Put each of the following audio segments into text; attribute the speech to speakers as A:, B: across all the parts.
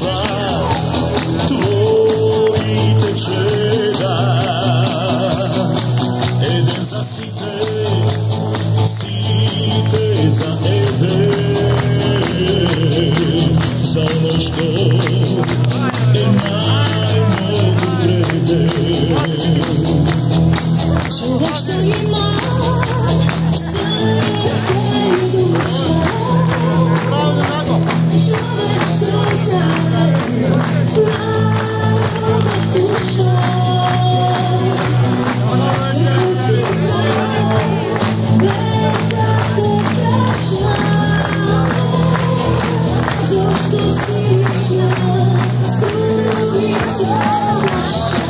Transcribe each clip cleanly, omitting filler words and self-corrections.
A: душа, твоите чеда. Еден за сите, сите за еден, за оно што е најмногу вреден.
B: Човек што има срце и душа, човек што заедно да слуша, секој си знае без да се праша, зашто си лична струица наша.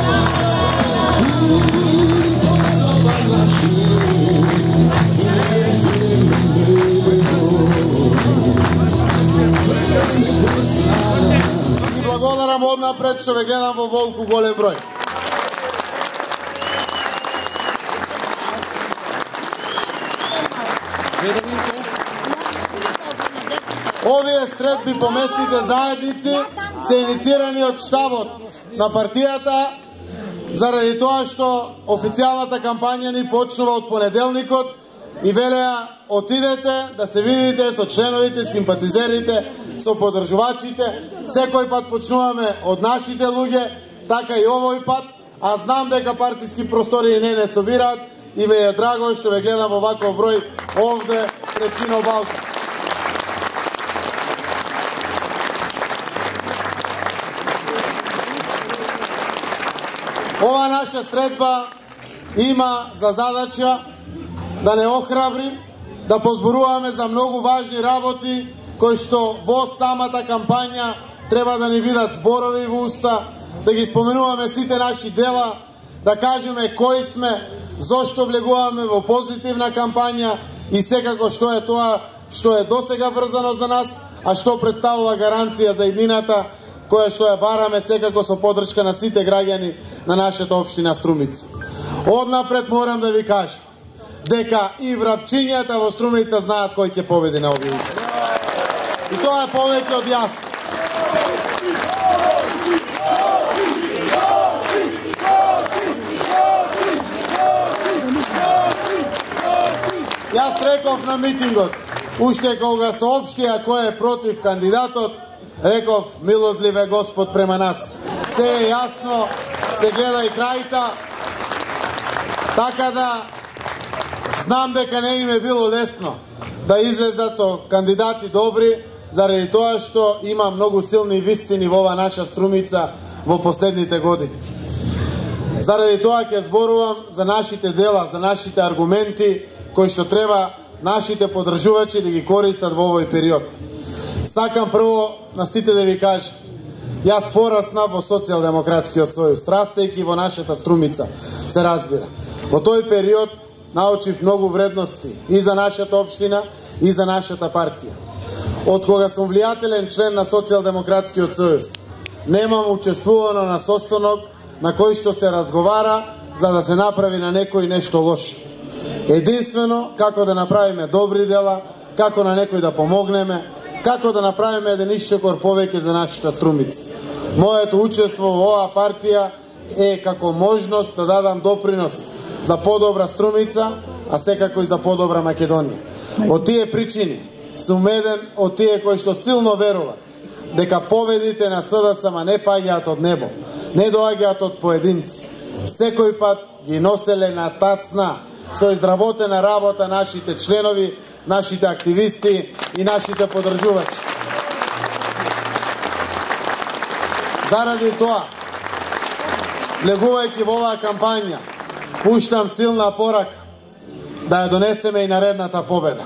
C: И благодарам однапред што ве гледам во волку голем број. Овие средби по местните заедници се инициирани од штабот на партијата, заради тоа што официјалната кампања ни почнува од понеделникот и велеа отидете да се видите со членовите, симпатизерите, со поддржувачите. Секој пат почнуваме од нашите луѓе, така и овој пат, а знам дека партиски простори не собираат и ме е драго што ве гледам во ваков број овде пред Кино Балкан. Ова наша средба има за задача да не охрабри, да позборуваме за многу важни работи кои што во самата кампања треба да ни бидат зборови во уста, да ги споменуваме сите наши дела, да кажеме кои сме, зошто влегуваме во позитивна кампања и секако што е тоа што е досега врзано за нас, а што представува гаранција за иднината, која што ја бараме секако со поддршка на сите граѓани на нашата општина Струмица. Однапред морам да ви кажам дека и врапчињата во Струмица знаат кој ќе победи на овие избори. И тоа е повеќе од јасно. Јас реков на митингот, уште кога соопштија кој е против кандидатот, реков, милозлив е Господ према нас. Се е јасно, се гледа и крајта, така да знам дека не им е било лесно да излезат со кандидати добри, заради тоа што има многу силни вистини во ова наша Струмица во последните години. Заради тоа ќе зборувам за нашите дела, за нашите аргументи, кои што треба нашите поддржувачи да ги користат во овој период. Сакам прво на сите да ви кажам, јас пораснав во Социјалдемократскиот сојуз, растејќи во нашата Струмица, се разбира. Во тој период научив многу вредности и за нашата општина, и за нашата партија. Од кога сум влијателен член на Социјалдемократскиот сојуз, немам учествувано на состанок на кој што се разговара за да се направи на некој нешто лошо. Единствено, како да направиме добри дела, како на некој да помогнеме, како да направиме еден исчекор повеќе за нашата Струмица. Моето учество во оваа партија е како можност да дадам допринос за подобра Струмица, а секако и за подобра Македонија. Од тие причини сум еден од тие кои што силно веруват дека победите на СДСМ не паѓаат од небо, не доаѓаат од поединци. Секој пат ги носеле на тацна со изработена работа нашите членови, нашите активисти и нашите поддржувачи. Заради тоа, влегувајќи во оваа кампања, пуштам силна порака да ја донесеме и наредната победа.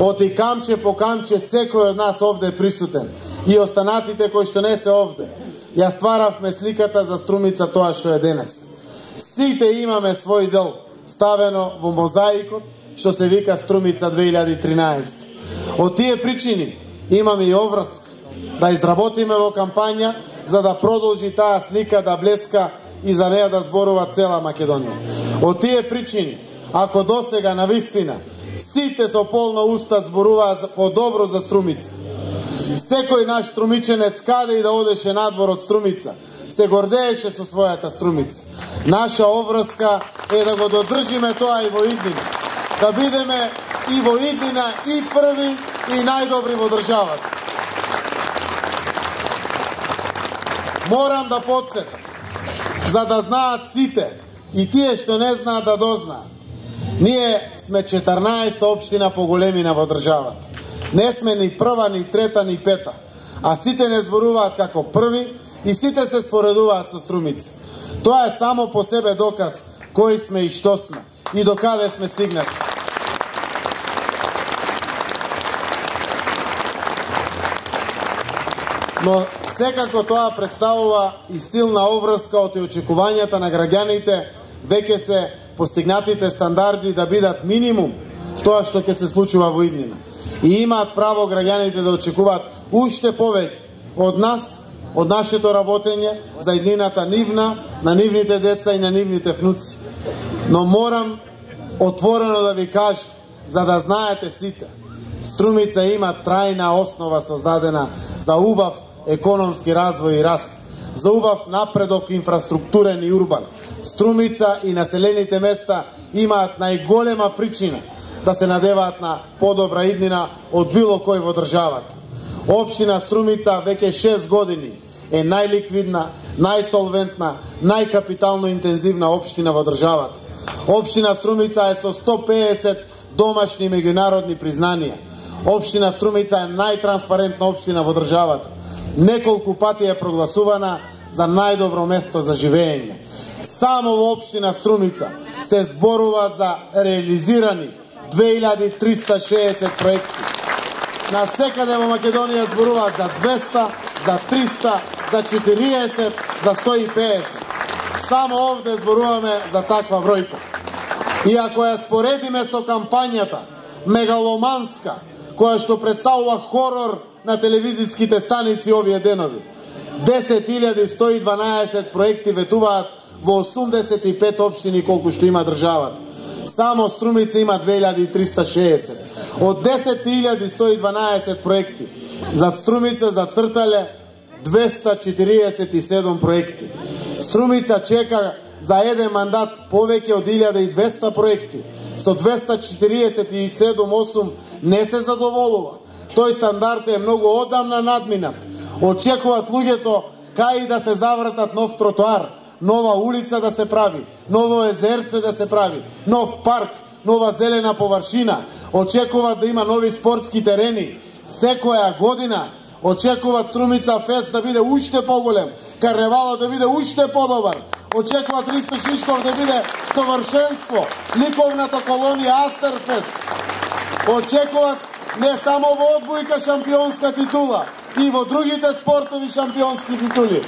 C: Оти камче по камче секој од нас овде е присутен и останатите кои што не се овде. Ја стваравме сликата за Струмица тоа што е денес. Сите имаме свој дел ставено во мозаикот што се вика Струмица 2013. Од тие причини имаме и обврска да изработиме во кампања за да продолжи таа слика да блеска и за неја да зборува цела Македонија. Од тие причини, ако досега на вистина сите со полна уста зборуваа по добро за Струмица, Секој наш струмиченец каде и да одеше надвор од Струмица, се гордееше со својата Струмица. Наша обврска е да го додржиме тоа и во иднина. Да бидеме и во иднина и први и најдобри во државата. Морам да подсетам, за да знаат сите и тие што не знаат да дознаат. Ние сме 14-та општина по големина во државата. Не сме ни прва, ни трета, ни пета. А сите не зборуваат како први и сите се споредуваат со Струмица. Тоа е само по себе доказ кои сме и што сме и до каде сме стигнати. Но секако тоа представува и силна обврска од очекувањата на граѓаните, веќе се постигнатите стандарди да бидат минимум тоа што ќе се случува во иднина. И имаат право граѓаните да очекуваат уште повеќе од нас, од нашето работење за иднината нивна, на нивните деца и на нивните внуци. Но морам отворено да ви кажам, за да знаете сите, Струмица има трајна основа создадена за убав економски развој и раст, за убав напредок инфраструктурен и урбан. Струмица и населените места имаат најголема причина да се надеваат на подобра иднина од било кој во државата. Општина Струмица веќе 6 години е најликвидна, најсолвентна, најкапитално интензивна општина во државата. Општина Струмица е со 150 домашни меѓународни признанија. Општина Струмица е најтранспарентна општина во државата. Неколку пати е прогласувана за најдобро место за живење. Само во општина Струмица се зборува за реализирани 2360 проекти. На секаде во Македонија зборуваат за 200, за 300, за 40, за 150. Само овде зборуваме за таква бројка. И ако ја споредиме со кампањата мегаломанска, која што представува хорор на телевизиските станици овие денови, 10.112 проекти ветуваат во 85 општини колку што има државата. Само Струмица има 2360. Од 10.112 проекти, за Струмица зацртале 247 проекти. Струмица чека за еден мандат повеќе од 1200 проекти. Со 247-8 не се задоволува. Тој стандард е многу одамна надминат. Очекуваат луѓето кај да се завртат нов тротоар, нова улица да се прави, ново езерце да се прави, нов парк, нова зелена површина. Очекуваат да има нови спортски терени. Секоја година очекуваат Струмица Фест да биде уште поголем, карневалот да биде уште подобар. Очекуваат Ристо Шишков да биде совршенство, ликовната колонија Астерфест. Очекуваат не само во одбојка шампионска титула, и во другите спортови шампионски титули.